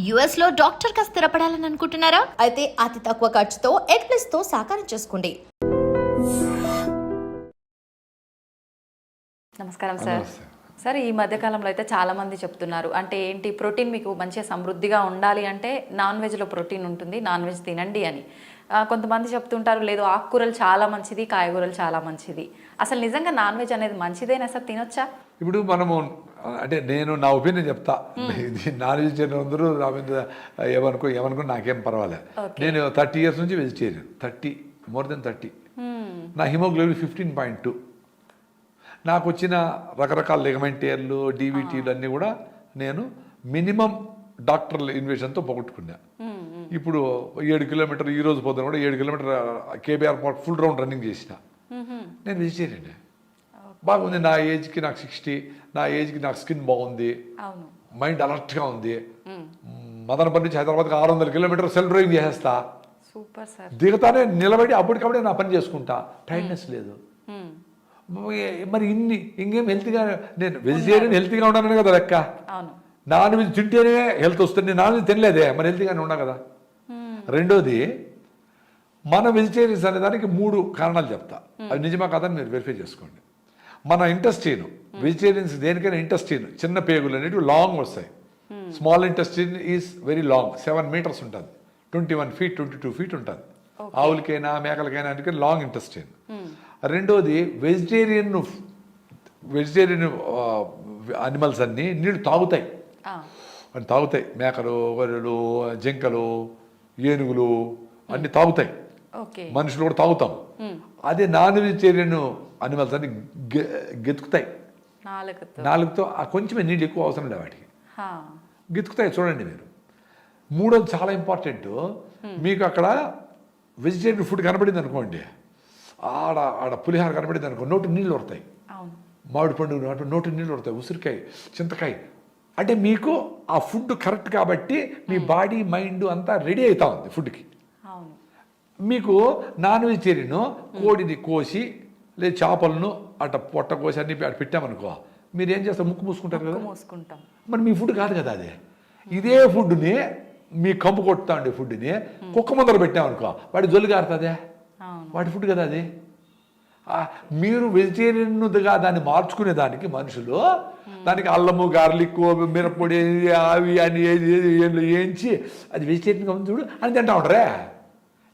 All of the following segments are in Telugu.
యుఎస్ లో డాక్టర్ గా స్థిరపడాలని అనుకుంటున్నారా? అయితే అతి తక్కువ ఖర్చుతో ఎగ్ ప్లస్ తో సాకారం చేసుకోండి. నమస్కారం సార్. సార్, ఈ మధ్యకాలంలో అయితే చాలామంది చెప్తున్నారు, అంటే ఏంటి, ప్రోటీన్ మీకు మంచిగా సమృద్ధిగా ఉండాలి అంటే నాన్ వెజ్లో ప్రోటీన్ ఉంటుంది, నాన్ వెజ్ తినండి అని. కొంతమంది చెప్తుంటారు, లేదు ఆకుకూరలు చాలా మంచిది, కాయగూరలు చాలా మంచిది. అసలు నిజంగా నాన్ వెజ్ అనేది మంచిదేనా సార్? తినొచ్చా? ఇప్పుడు మనము అంటే నేను నా ఒపీనియన్ చెప్తా. ఇది నాన్ వెజిటేరియన్ అందరూ నా మీద ఏమనుకో నాకేం పర్వాలేదు. నేను 30 years నుంచి వెజిటేరియన్, more than 30. నా హిమోగ్లోబిన్ 15.2. నాకు వచ్చిన రకరకాల లిగమెంటేర్లు, డీవీటీలు అన్నీ కూడా నేను మినిమం డాక్టర్ల ఇన్వెషన్తో పోగొట్టుకున్నా. ఇప్పుడు 7 kilometers ఈ రోజు పొద్దున కూడా 7 kilometers KBR park full round running చేసిన. నేను వెజిటేరియన్. బాగుంది. నా ఏజ్కి నాకు 60, నా ఏజ్కి నాకు స్కిన్ బాగుంది, మైండ్ అలర్ట్గా ఉంది. మదనపల్లి నుంచి హైదరాబాద్కి 600 kilometers సెల్ఫ్ డ్రైవింగ్ చేసేస్తా. Super sir. దిగుతానే నిలబడి అప్పటికప్పుడే నా పని చేసుకుంటా. టైర్డ్నెస్ లేదు. మరి ఇంకేం హెల్త్గా, నేను వెజిటేరియన్ హెల్త్గా ఉన్నాను కదా లెక్క. నాన్ వెజ్ తింటేనే హెల్త్ వస్తుంది. నేను నాన్ వెజ్ తినలేదే, మరి హెల్త్గానే ఉన్నా కదా. రెండోది, మన వెజిటేరియన్స్ అనే దానికి 3 కారణాలు చెప్తా. అది నిజమా కాదని మీరు వెరిఫై చేసుకోండి. మన ఇంటెస్టైన్, వెజిటేరియన్స్ దేనికైనా ఇంటెస్టైన్, చిన్న పేగులు అనేటివి లాంగ్ వస్తాయి. Small intestine is very long, 7 meters ఉంటుంది, 21 feet 22 feet ఉంటుంది. ఆవులకైనా మేకలకైనా అందుకని లాంగ్ ఇంటెస్టైన్. రెండోది, వెజిటేరియన్ అనిమల్స్ అన్నీ నీళ్ళు తాగుతాయి. మేకలు, గొర్రెలు, జింకలు, ఏనుగులు అన్నీ తాగుతాయి. మనుషులు కూడా తాగుతాం. అదే నాన్ వెజిటేరియన్ అనిమల్స్ అన్ని గెతుకుతాయి నాలుగుతో. కొంచెమే నీళ్ళు ఎక్కువ అవసరం లేదు వాటికి, గెతుకుతాయి. చూడండి మీరు. మూడోది చాలా ఇంపార్టెంట్. మీకు అక్కడ వెజిటేరియన్ ఫుడ్ కనబడింది అనుకోండి, ఆడ పులిహార కనబడింది అనుకో, నోటి నీళ్ళు వస్తాయి. మామిడి పండు నోటి నీళ్ళు వస్తాయి, ఉసిరికాయ, చింతకాయ. అంటే మీకు ఆ ఫుడ్ కరెక్ట్ కాబట్టి మీ బాడీ మైండ్ అంతా రెడీ అవుతా ఉంది ఫుడ్కి. మీకు నాన్ వెజిటేరియన్ కోడిని కోసి లేదా చేపలను అట్ట పొట్ట కోసి అన్ని పెట్టామనుకో, మీరు ఏం చేస్తారు? ముక్కు మూసుకుంటారు కదా. మరి మీ ఫుడ్ కాదు కదా అది. ఇదే ఫుడ్ని మీ కంపు కొట్టుతా ఉండే ఫుడ్ని కుక్క ముందర పెట్టామనుకో, వాడి జొల్లు కారుతుందే, వాడి ఫుడ్ కదా అది. మీరు వెజిటేరియన్గా దాన్ని మార్చుకునే దానికి మనుషులు దానికి అల్లము, గార్లిక్, మిరప్పొడి, అవి అని వేయించి అది వెజిటేరియన్గా ఉంది చూడు అని తింటా ఉంటారే.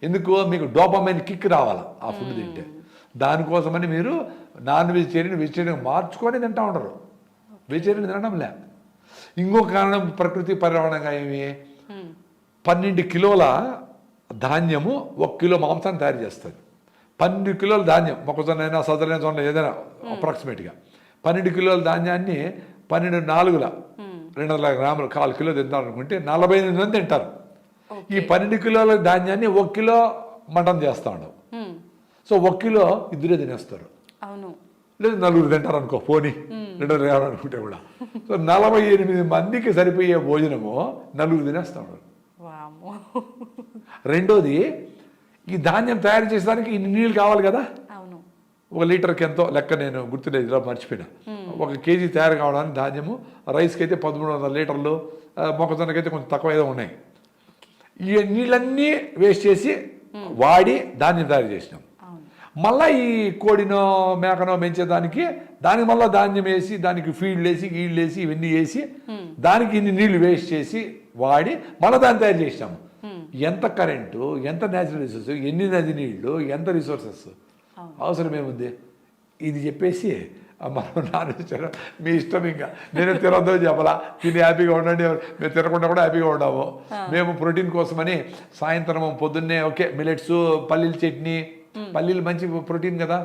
ఎందుకు? మీకు డోపమైన్ కిక్ రావాలి ఆ ఫుడ్ తింటే. దానికోసమని మీరు నాన్ వెజిటేరియన్ మార్చుకొని తింటా ఉంటారు. వెజిటేరియన్ తినడం లే. ఇంకొక కారణం ప్రకృతి పర్యావరణంగా ఏమి, 12 kilos ధాన్యము 1 kilo మాంసాన్ని తయారు చేస్తారు. 12 kilos ధాన్యం, మొక్కజొన్న అయినా సజ్జలైన జొన్న ఏదైనా అప్రాక్సిమేట్గా 12 kilos ధాన్యాన్ని 12 4 200 grams 1/4 kilo తింటారు అనుకుంటే 48 మంది తింటారు. ఈ 12 kilos ధాన్యాన్ని 1 kilo మటన్ చేస్తా ఉండవు. సో 1 kilo ఇద్దరే తినేస్తారు. లేదు 4 తింటారు అనుకో, పోనీ 200 అనుకుంటే కూడా. సో 48 మందికి సరిపోయే భోజనము 4 తినేస్తా ఉన్నారు. రెండోది, ఈ ధాన్యం తయారు చేసేదానికి ఇన్ని నీళ్ళు కావాలి కదా. 1 లీటర్కి ఎంతో లెక్క నేను గుర్తులేదు, ఇలా మర్చిపోయినా. 1 kg తయారు కావడానికి ధాన్యము, రైస్కి అయితే 1300 లీటర్లు, మొక్కజొన్నకైతే కొంచెం తక్కువ ఏదో ఉన్నాయి. ఈ నీళ్ళన్నీ వేస్ట్ చేసి వాడి ధాన్యం తయారు చేసినాం. మళ్ళీ ఈ కోడినో మేకనో పెంచేదానికి దానికి మళ్ళీ ధాన్యం వేసి, దానికి ఫీడ్లు వేసి, గీళ్ళు వేసి, ఇవన్నీ వేసి దానికి ఇన్ని నీళ్లు వేస్ట్ చేసి వాడి మళ్ళీ దాన్ని తయారు చేసినాము. ఎంత కరెంటు, ఎంత న్యాచురల్ రిసోర్స్, ఎన్ని నది నీళ్లు, ఎంత రిసోర్సెస్ అవసరం ఏముంది? ఇది చెప్పేసి మనం నాన్ వెజిటేరియన్ మీ ఇష్టం, ఇంకా నేను తినొద్దో చెప్పాలా, తిని హ్యాపీగా ఉండండి, మేము తినకుండా కూడా హ్యాపీగా ఉన్నాము. మేము ప్రోటీన్ కోసమని సాయంత్రం పొద్దున్నే ఓకే మిల్లెట్స్, పల్లీల చట్నీ, పల్లీలు మంచి ప్రోటీన్ కదా.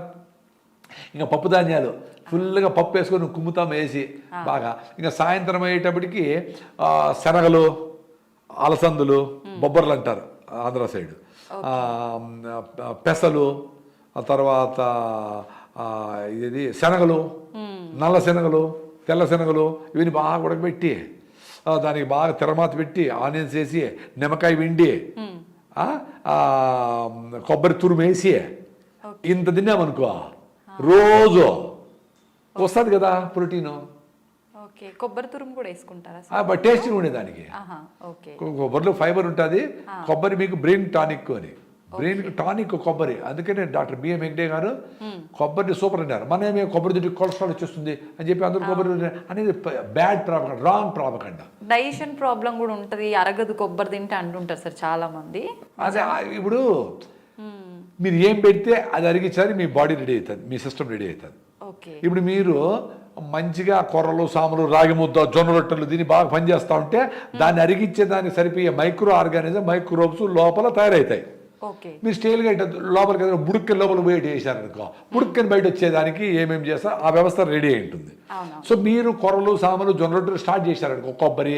ఇంకా పప్పు ధాన్యాలు ఫుల్గా పప్పు వేసుకొని కుమ్ముతాం వేసి బాగా. ఇంకా సాయంత్రం అయ్యేటప్పటికి శనగలు, అలసందులు, బొబ్బర్లు అంటారు ఆంధ్ర సైడ్, పెసలు, ఆ తర్వాత ఇది శనగలు, నల్ల శనగలు, తెల్ల శనగలు, ఇవన్నీ బాగా ఉడకబెట్టి దానికి బాగా తెరమాత పెట్టి ఆనియన్స్ వేసి, నిమ్మకాయ విండి, కొబ్బరి తురుమేసి ఇంత తిన్నామనుకో రోజు వస్తుంది కదా ప్రోటీను. ఓకే, కొబ్బరి తురుము కూడా వేసుకుంటారా? టేస్టింగ్ ఉండేదానికి. ఓకే, కొబ్బరిలో ఫైబర్ ఉంటుంది. కొబ్బరి మీకు బ్రెయిన్ టానిక్ అని, బ్రెయిన్కి టానిక్ కొబ్బరి. అందుకనే డాక్టర్ బిఎం వెంకటే గారు కొబ్బరిని సూపర్ అన్నారు. మనమే కొబ్బరి తింటే కొలెస్ట్రాల్ వచ్చేస్తుంది అని చెప్పి అందరూ కొబ్బరి అనేది బ్యాడ్ ప్రాపకండ, రాంగ్ ప్రాపకండ. డైజెషన్ ప్రాబ్లం కూడా ఉంటుంది, అరగదు కొబ్బరి తింటే అంటుంటారు సార్ చాలా మంది. అదే ఇప్పుడు మీరు ఏం పెడితే అది అరిగించాలి, మీ బాడీ రెడీ అవుతుంది, మీ సిస్టమ్ రెడీ అవుతుంది. ఇప్పుడు మీరు మంచిగా కొర్రలు, సాములు, రాగి ముద్ద, జొన్న రొట్టెలు దీన్ని బాగా పనిచేస్తూ ఉంటే దాన్ని అరిగించే దానికి సరిపోయే మైక్రో ఆర్గానిజం, మైక్రోబ్స్ లోపల తయారవుతాయి. మీరు స్టైల్గా లోపలికి బుడుక్కని లోపల పోయి చేశారనుకో, బుడుక్కని బయట వచ్చేదానికి ఏమేమి చేస్తారు ఆ వ్యవస్థ రెడీ అయి ఉంటుంది. సో మీరు కొర్రలు, సాములు, జొన్న రొట్టెలు స్టార్ట్ చేశారనుకో, కొబ్బరి,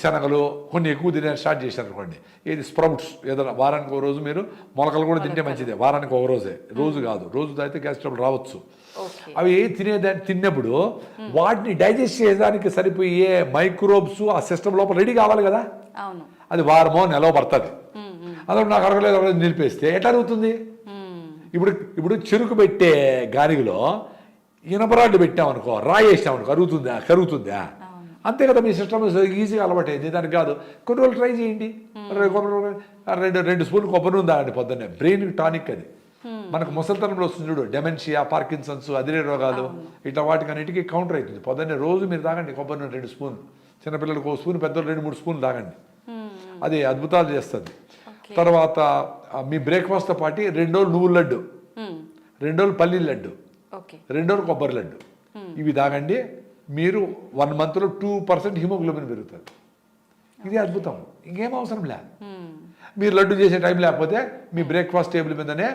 శనగలు కొన్ని ఎక్కువ తినే స్టార్ట్ చేశారనుకోండి, ఏది స్ప్రౌట్స్ ఏదైనా వారానికి ఒక రోజు మీరు మొలకలు కూడా తింటే మంచిదే. వారానికి ఒక రోజే, రోజు కాదు. రోజు తాగితే గ్యాస్ ట్రబుల్ రావచ్చు. అవి తిన్నప్పుడు వాటిని డైజెస్ట్ చేయడానికి సరిపోయే మైక్రోబ్స్ ఆ సిస్టమ్ లోపల రెడీ కావాలి కదా. అది వారమో నెలలో పడుతుంది. అందులో నాకు అరగలేదు నిలిపేస్తే ఎట్లా అరుగుతుంది? ఇప్పుడు చెరుకు పెట్టే గానిలో ఇనపరాళ్ళు పెట్టామనుకో, రాయి వేసామనుకో, కరుగుతుందా? అంతే కదా. మీ సిస్టమ్ ఈజీగా అలవాటైంది, దానికి కాదు. కొన్ని రోజులు ట్రై చేయండి. 2 స్పూన్లు కొబ్బరి ఉందా అండి పొద్దున్నే, బ్రెయిన్ టానిక్ అది. మనకు ముసలితనంలో వస్తుంది చూడు, డెమెన్షియా, పార్కిన్సన్స్, అదిరే రోగాలు, ఇట్లా వాటికి అన్నిటికీ కౌంటర్ అవుతుంది. పొద్దున్నే రోజు మీరు తాగండి కొబ్బరి నూనె 2 స్పూన్లు, చిన్నపిల్లలకు 1 స్పూన్, పెద్దలు 2-3 స్పూన్లు తాగండి. అది అద్భుతాలు చేస్తుంది. తర్వాత మీ బ్రేక్ఫాస్ట్తో పాటు 2 రోజులు నువ్వుల లడ్డు, 2 రోజులు పల్లీల లడ్డు, 2 రోజులు కొబ్బరి లడ్డు, ఇవి తాగండి. మీరు 1 మంత్లో 2% హిమోగ్లోబిన్ పెరుగుతుంది. ఇది అద్భుతం, ఇంకేం అవసరం లే. మీరు లడ్డు చేసే టైం లేకపోతే మీ బ్రేక్ఫాస్ట్ టేబుల్ మీదనే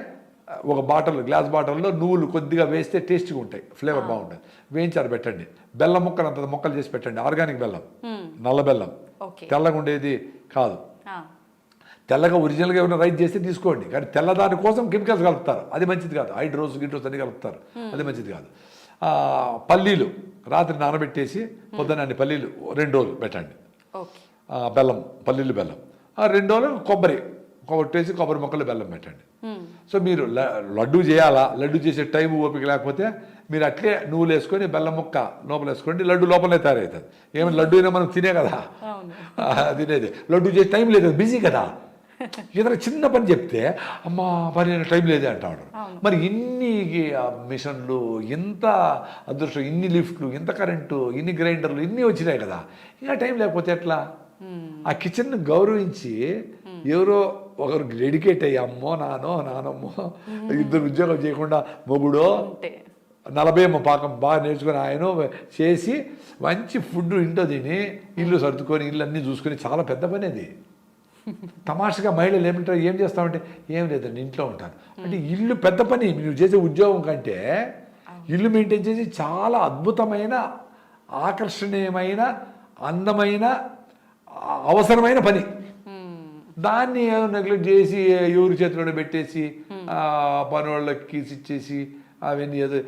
ఒక గ్లాస్ బాటిల్లో నువ్వులు కొద్దిగా వేస్తే టేస్ట్గా ఉంటాయి, ఫ్లేవర్ బాగుంటుంది. వేయించారు పెట్టండి. బెల్లం ముక్కలు చేసి పెట్టండి, ఆర్గానిక్ బెల్లం, నల్ల బెల్లం, తెల్లగా ఉండేది కాదు. తెల్లగా ఒరిజినల్గా ఏమైనా రైస్ చేస్తే తీసుకోండి, కానీ తెల్లదాని కోసం కెమికల్స్ కలుపుతారు, అది మంచిది కాదు. హైడ్రోస్ అన్ని కలుపుతారు, అది మంచిది కాదు. పల్లీలు రాత్రి నానబెట్టేసి పొద్దున్న అన్ని పల్లీలు 2 రోజులు పెట్టండి. బెల్లం, పల్లీలు, బెల్లం 2 రోజులు కొబ్బరి కొట్టేసి కొబ్బరి మొక్కలు బెల్లం పెట్టండి. సో మీరు లడ్డు చేయాలా, లడ్డు చేసే టైం ఓపిక లేకపోతే మీరు అట్లే నువ్వులు వేసుకొని బెల్లం ముక్క లోపల వేసుకోండి, లడ్డు లోపలే తయారవుతుంది. ఏమైనా లడ్డు అయినా మనం తినే కదా తినేది, లడ్డు చేసే టైం లేదు, బిజీ కదా. ఏదైనా చిన్న పని చెప్తే అమ్మా పని టైం లేదే అంటాడు. మరి ఇన్ని మిషన్లు, ఇంత అదృష్టం, ఇన్ని లిఫ్ట్లు, ఇంత కరెంటు, ఇన్ని గ్రైండర్లు, ఇన్ని వచ్చినాయి కదా, ఇంకా టైం లేకపోతే ఎట్లా? ఆ కిచెన్ను గౌరవించి ఎవరో ఒకరు డెడికేట్ అయ్యి, అమ్మో నానమ్మో 2 ఉద్యోగం చేయకుండా మొగుడో 40 పాకం బాగా నేర్చుకొని ఆయన చేసి మంచి ఫుడ్ ఇంట్లో తిని ఇల్లు సర్దుకొని ఇల్లు అన్నీ చూసుకొని చాలా పెద్ద పని అది. తమాషగా మహిళలు ఏమంటారు, ఏం చేస్తామంటే ఏం లేదండి ఇంట్లో ఉంటాను అంటే, ఇల్లు పెద్ద పని. నువ్వు చేసే ఉద్యోగం కంటే ఇల్లు మెయింటైన్ చేసి చాలా అద్భుతమైన, ఆకర్షణీయమైన, అందమైన, అవసరమైన పని. దాన్ని నెగ్లెక్ట్ చేసి ఎవరి చేతిలో పెట్టేసి పని వాళ్ళకి కీస్ ఇచ్చేసి అవన్నీ ఏదో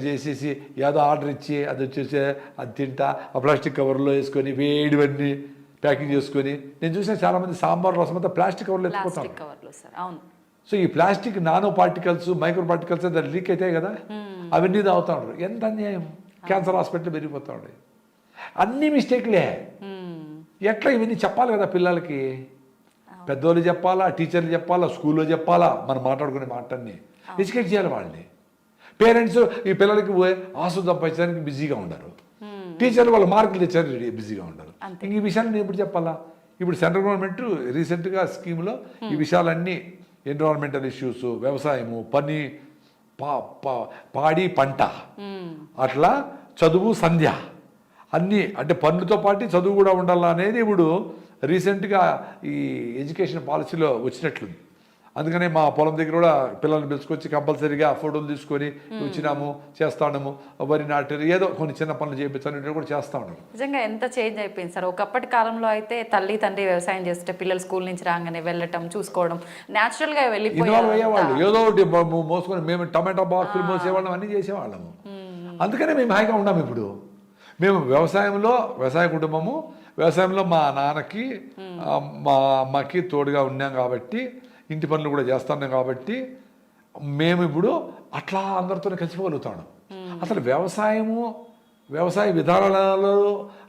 చేసేసి ఏదో ఆర్డర్ ఇచ్చి అది వచ్చేసి అది తింటా ఆ ప్లాస్టిక్ కవర్లో వేసుకొని వేడివన్నీ ప్యాకింగ్ చేసుకొని, నేను చూసిన చాలామంది సాంబార్ రసం అంతా ప్లాస్టిక్ కవర్లో ఎత్తుకుంటారు. సో ఈ plastic nano particles, micro particles దాన్ని లీక్ అవుతాయి కదా, అవన్నీ తాగుతూ ఉంటారు. ఎంత అన్యాయం. క్యాన్సర్ హాస్పిటల్ పెరిగిపోతూ ఉంటాయి. అన్ని మిస్టేక్లే. ఎట్లా ఇవన్నీ చెప్పాలి కదా పిల్లలకి, పెద్దోళ్ళు చెప్పాలా, టీచర్లు చెప్పాలా, స్కూల్లో చెప్పాలా, మనం మాట్లాడుకునే మాటన్ని ఎడ్యుకేట్ చేయాలి వాళ్ళని. పేరెంట్స్ ఈ పిల్లలకి ఆసు సంపాదించడానికి బిజీగా ఉండరు, టీచర్లు వాళ్ళ మార్కులు తెచ్చారు బిజీగా ఉండరు. ఇంక ఈ విషయాన్ని నేను ఎప్పుడు చెప్పాలా? ఇప్పుడు సెంట్రల్ గవర్నమెంట్ రీసెంట్గా స్కీమ్లో ఈ విషయాలన్నీ, ఎన్విరాన్మెంటల్ ఇష్యూస్, వ్యవసాయము, పని, పాడి పంట, అట్లా చదువు, సంధ్య అన్నీ, అంటే పనులతో పాటు చదువు కూడా ఉండాలా అనేది ఇప్పుడు రీసెంట్గా ఈ ఎడ్యుకేషన్ పాలసీలో వచ్చినట్లుంది. అందుకనే మా పొలం దగ్గర కూడా పిల్లల్ని పిలుచుకొచ్చి కంపల్సరీగా ఫోటోలు తీసుకొని వచ్చినాము, చేస్తా ఉన్నాము, వరి నాటారు, ఏదో కొన్ని చిన్న పనులు చేయించాలని కూడా చేస్తూ ఉన్నాము. నిజంగా ఎంత చేంజ్ అయిపోయింది సార్. ఒకప్పటి కాలంలో అయితే తల్లి తండ్రి వ్యవసాయం చేస్తే పిల్లలు స్కూల్ నుంచి రాగానే వెళ్ళటం, చూసుకోవడం, న్యాచురల్గా ఇన్వాల్వ్ అయ్యేవాళ్ళు. ఏదో ఒకటి మోసుకొని మేము టమాటా బాక్సులు మోసేవాళ్ళం, అన్నీ చేసేవాళ్ళము. అందుకనే మేము హాయిగా ఉన్నాము. ఇప్పుడు మేము వ్యవసాయ కుటుంబము, వ్యవసాయంలో మా నాన్నకి మా అమ్మకి తోడుగా ఉన్నాం కాబట్టి, ఇంటి పనులు కూడా చేస్తున్నాం కాబట్టి మేము ఇప్పుడు అట్లా అందరితో కలిసిపోగలుగుతాం. అసలు వ్యవసాయము వ్యవసాయ విధానాలలో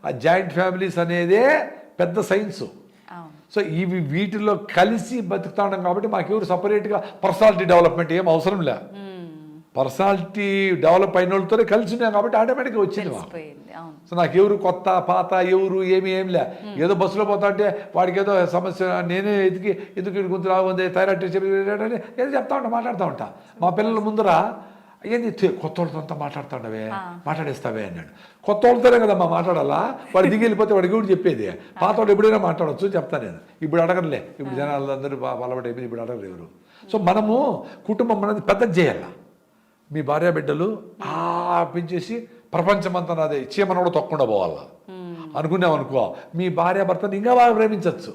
ఆ జాయింట్ ఫ్యామిలీస్ అనేదే పెద్ద సైన్సు. అవును. సో వీటిల్లో కలిసి బతుకుతా ఉన్నాం కాబట్టి మాకెవరు సపరేట్గా పర్సనాలిటీ డెవలప్మెంట్ ఏం అవసరం లే. పర్సనాలిటీ డెవలప్ అయిన వాళ్ళతోనే కలిసి ఉన్నాం కాబట్టి ఆటోమేటిక్గా వచ్చింది మాకు. సో నాకు ఎవరు కొత్త పాత ఎవరు ఏం లే. ఏదో బస్సులో పోతా అంటే వాడికి ఏదో సమస్య నేనే ఎందుకు గుంతు రాగుంది థైరాయిడ్ ఏదో చెప్తా ఉంటా, మాట్లాడుతూ ఉంటా. మా పిల్లల ముందర ఏంది కొత్త వాళ్ళతో అంతా మాట్లాడుతుండవే, మాట్లాడేస్తావే అన్నాడు. కొత్త వాళ్ళతోనే కదమ్మా మాట్లాడాలా, వాడు దిగి వెళ్ళిపోతే వాడికి కూడా చెప్పేది. పాత వాళ్ళు ఎప్పుడైనా మాట్లాడవచ్చు చెప్తాను నేను. ఇప్పుడు అడగలే, ఇప్పుడు జనాలందరూ అలవాటు అయిపోయింది, ఇప్పుడు అడగరు ఎవరు. సో మనము కుటుంబం అనేది పెద్దది చేయాల. మీ భార్య బిడ్డలు పెంచేసి ప్రపంచమంతా నాదే చీమను కూడా తొక్కకుండా పోవాలా అనుకున్నాం అనుకో, మీ భార్య భర్తను ఇంకా బాగా ప్రేమించవచ్చు.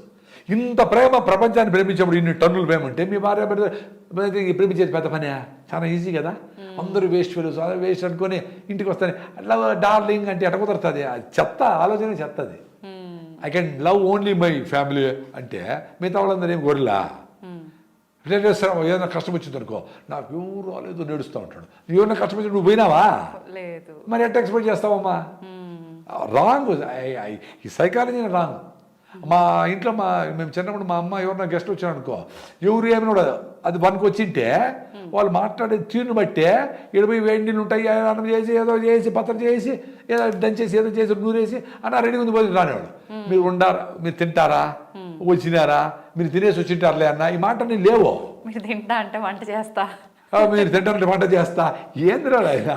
ఇంత ప్రేమ ప్రపంచాన్ని ప్రేమించేప్పుడు ఇన్ని టన్నులు ప్రేమ ఉంటే మీ భార్య బిడ్డ ప్రేమించేది పెద్ద పనే, చాలా ఈజీ కదా. అందరూ వేస్ట్ ఫెలోస్ వేస్ట్ అనుకొని ఇంటికి వస్తాను అట్లా డార్లింగ్ అంటే ఎట్ట కుదరుతుంది? చెత్త ఆలోచన చెత్తది. I can love only my family అంటే మిగతా వాళ్ళందరూ ఏం గొర్రెలా. రిలేటివ్స్ ఏదైనా కష్టం వచ్చింది అనుకో, నాకు ఎవరు రాలేదు నేడుస్తూ ఉంటాడు. ఏమైనా కష్టం వచ్చి నువ్వు పోయినావా? లేదు. మరి ఎట్లా ఎక్స్పెక్ట్ చేస్తావమ్మా? రాంగ్. ఈ సైకాలజీ రాంగ్. మా ఇంట్లో మేము చిన్నప్పుడు మా అమ్మ ఎవరన్నా గెస్ట్ వచ్చారు అనుకో, ఎవరు ఏమైనా కూడా అది పనికి వచ్చింటే వాళ్ళు మాట్లాడే తీరుని బట్టే ఇరవై వేడి నీళ్ళు ఉంటాయి, అన్నం చేసి ఏదో చేసి పత్రం చేసి ఏదో దంచేసి ఏదో చేసి నూరేసి అన్న రెడీ ఉంది పోయి రానివాడు. మీరు ఉండారా, మీరు తింటారా, వచ్చినారా, మీరు తినేసి వచ్చింటారులే అన్న ఈ మాట నేను లేవు. మీరు తింటా అంటే వంట చేస్తా, మీరు తింటారంటే వంట చేస్తా, ఏందిరా ఆయన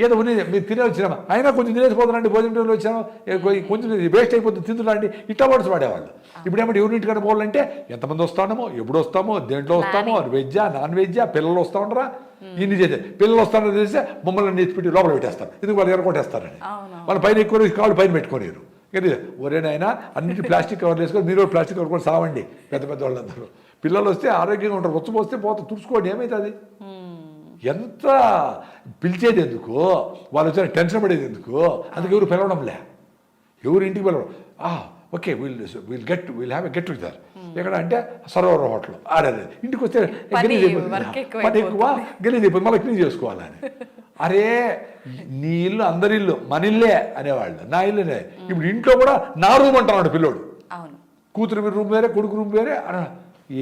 ఏదో ఉన్నది మీరు తినే వచ్చినామా, అయినా కొంచెం తినేసిపోతానండి, భోజనం వచ్చాము కొంచెం వేస్ట్ అయిపోతుంది తింటున్నాండి, ఇట్లా వర్డ్స్ వాడేవాళ్ళు. ఇప్పుడు ఏమంటే ఎవరింటికన్నా పోవాలంటే ఎంతమంది వస్తామో, ఎప్పుడు వస్తామో, దేంట్లో వస్తామో, వెజ్జా నాన్ వెజ్జా, పిల్లలు వస్తూ ఉండరా, ఇన్ని చేస్తే పిల్లలు వస్తారని తెలిస్తే మమ్మల్ని నెత్తిపెట్టి లోపల పెట్టేస్తారు. ఎందుకు వాళ్ళు ఎరగొట్టేస్తారని. వాళ్ళు పైన ఎక్కువ కాళ్ళు పైన పెట్టుకోలేరు. కానీ ఒరేనైనా అన్నింటి ప్లాస్టిక్ కవర్లు వేసుకొని మీరు ప్లాస్టిక్ కవర్ కూడా సావండి పెద్ద పెద్ద వాళ్ళందరూ. పిల్లలు వస్తే ఆరోగ్యంగా ఉంటారు, వచ్చి పోస్తే తుడుచుకోండి, ఏమవుతుంది? ఎంత పిలిచేది ఎందుకు, వాళ్ళు వచ్చి టెన్షన్ పడేది ఎందుకు? అందుకే ఎవరు పిలవడంలే, ఎవరు ఇంటికి పిలవడం. Okay will have a get together ఎక్కడ అంటే సరోవర్ హోటల్ ఆడారు. ఇంటికి వస్తే పని ఎక్కువ గలీజ్ అయిపోతుంది, మళ్ళీ క్లీన్ చేసుకోవాలని. అరే నీ ఇల్లు అందరి ఇల్లు మన ఇల్లే అనేవాళ్ళు, నా ఇల్లునే. ఇప్పుడు ఇంట్లో కూడా నా రూమ్ అంటున్నాడు పిల్లోడు. కూతురు రూమ్ వేరే, కొడుకు రూమ్ వేరే.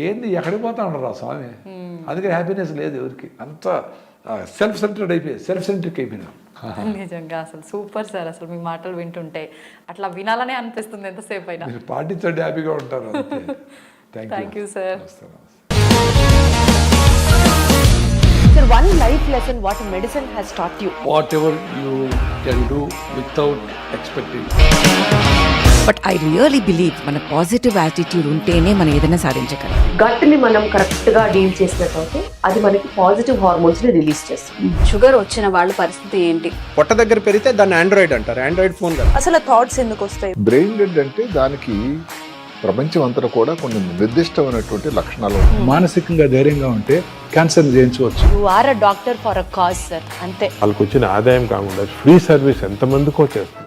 ఏంది ఎక్కడికి పోతా ఉండరా స్వామి? అందుకే హ్యాపీనెస్ లేదు ఎవరికి. అంత సెల్ఫ్ సెంటర్డ్ అయిపోయి సెల్ఫ్ సెంట్రిక్ అయిపోయినా. నిజంగా అసలు సూపర్ సార్. అసలు మీ మాటలు వింటుంటే అట్లా వినాలనే అనిపిస్తుంది ఎంతసేపు అయినా. మీరు పాటించండి, హ్యాపీగా ఉంటారు. Thank you sir. Sir, one life lesson what medicine has taught you. Whatever you can do without expecting. But I really believe మన పాజిటివ్ యాటిట్యూడ్ ఉంటేనే మనం ఏదైనా సాధించగలం. గట్ ని మనం కరెక్ట్ గా డీల్ చేసినట్లయితే అది మనకి పాజిటివ్ హార్మోన్స్ ని రిలీజ్ చేస్తుంది. షుగర్ వచ్చిన వాళ్ళ పరిస్థితి ఏంటి? పొట్ట దగ్గర పెరిగితే దాన్ని ఆండ్రాయిడ్ అంటారు, ఆండ్రాయిడ్ ఫోన్ కదా. అసలు థాట్స్ ఎందుకు వస్తాయి? బ్రెయిన్ డెడ్ అంటే దానికి ప్రపంచం అంతా కూడా కొన్ని నిర్దిష్టమైనటువంటి లక్షణాలు. మానసికంగా ధైర్యంగా ఉంటే క్యాన్సర్ జయించవచ్చు. You are a doctor for a cause sir, అంతే. వాళ్ళకి వచ్చిన ఆదాయం కాకుండా ఫ్రీ సర్వీస్ ఎంతమందికో చేస్తుంది.